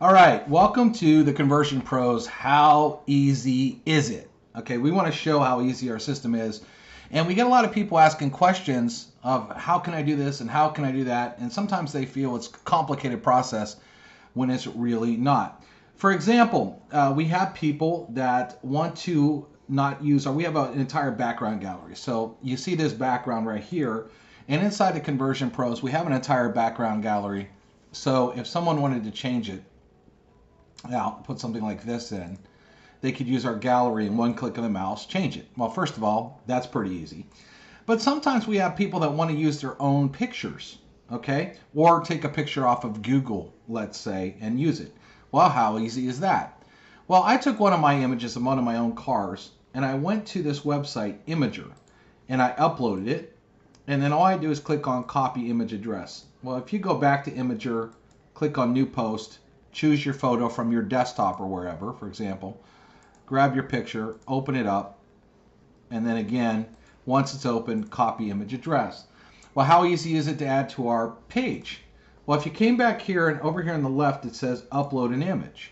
All right, welcome to the Conversion Pros. How easy is it? Okay, we want to show how easy our system is. And we get a lot of people asking questions of how can I do this and how can I do that? And sometimes they feel it's a complicated process when it's really not. For example, we have people that want to not use, or we have an entire background gallery. So you see this background right here. And inside the Conversion Pros, we have an entire background gallery. So if someone wanted to change it, now put something like this in, they could use our gallery and one click of the mouse change it. Well, first of all, that's pretty easy. But sometimes we have people that want to use their own pictures, okay? Or take a picture off of Google, let's say, and use it. Well, how easy is that? Well, I took one of my images of one of my own cars and I went to this website, Imager, and I uploaded it. And then all I do is click on copy image address. Well, if you go back to Imager, click on new post, choose your photo from your desktop or wherever, for example, grab your picture, open it up, and then again, once it's open, copy image address. Well, how easy is it to add to our page? Well, if you came back here and over here on the left, it says upload an image.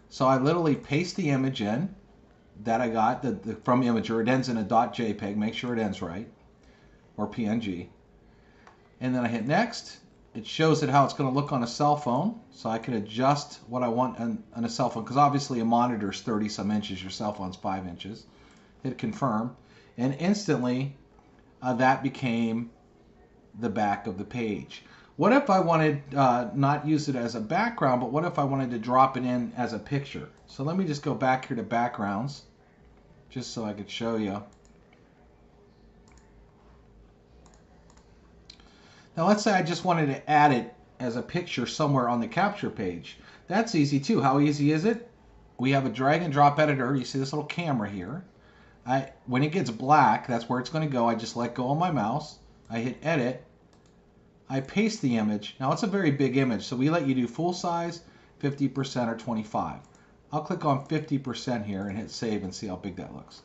So I literally paste the image in that I got from Imager. It ends in a .jpeg, make sure it ends right, or PNG. And then I hit next. It shows it how it's going to look on a cell phone, so I can adjust what I want on a cell phone, because obviously a monitor is 30 some inches, your cell phone's 5 inches. Hit confirm, and instantly that became the back of the page. What if I wanted not use it as a background, but what if I wanted to drop it in as a picture? So let me just go back here to backgrounds, just so I could show you. Now let's say I just wanted to add it as a picture somewhere on the capture page. That's easy too. How easy is it? We have a drag and drop editor. You see this little camera here. When it gets black, that's where it's going to go. I just let go of my mouse. I hit edit. I paste the image. Now it's a very big image, so we let you do full size, 50% or 25. I'll click on 50% here and hit save and see how big that looks.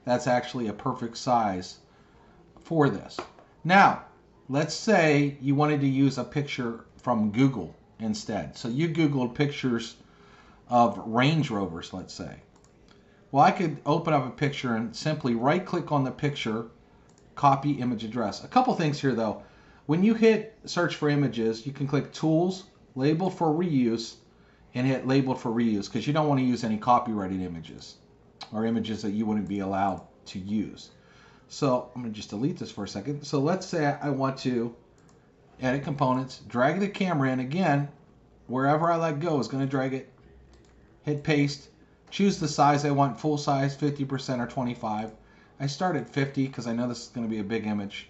That's actually a perfect size for this. Now, let's say you wanted to use a picture from Google instead. So you Googled pictures of Range Rovers, let's say. Well, I could open up a picture and simply right-click on the picture, copy image address. A couple things here, though. When you hit search for images, you can click Tools, Label for Reuse, and hit Label for Reuse, because you don't want to use any copyrighted images or images that you wouldn't be allowed to use. So I'm going to just delete this for a second. So let's say I want to edit components, drag the camera in again, wherever I let go is going to drag it, hit paste, choose the size I want, full size, 50% or 25. I start at 50 because I know this is going to be a big image,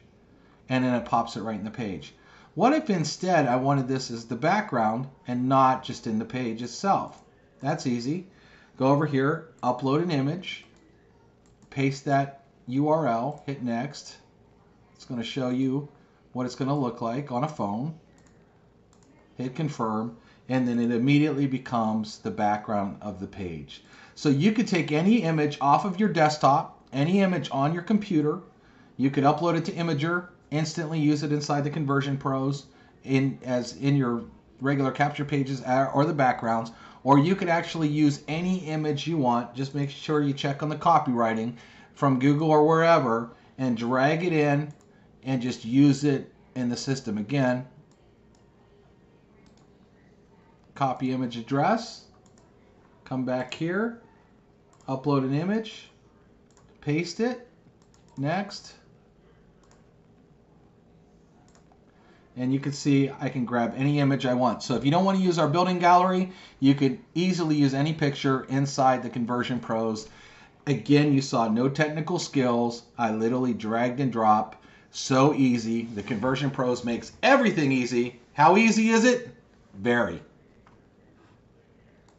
and then it pops it right in the page. What if instead I wanted this as the background and not just in the page itself? That's easy. Go over here, upload an image, paste that URL, hit next. It's going to show you what it's going to look like on a phone. Hit confirm, and then it immediately becomes the background of the page. So you could take any image off of your desktop, any image on your computer. You could upload it to Imager, instantly use it inside the Conversion Pros as in your regular capture pages or the backgrounds, or you could actually use any image you want. Just make sure you check on the copywriting from Google or wherever and drag it in and just use it in the system. Again, copy image address, come back here, upload an image, paste it, next, and you can see I can grab any image I want. So if you don't want to use our building gallery, you could easily use any picture inside the Conversion Pros. Again, you saw no technical skills. I literally dragged and dropped. So easy. The Conversion Pros makes everything easy. How easy is it? Very.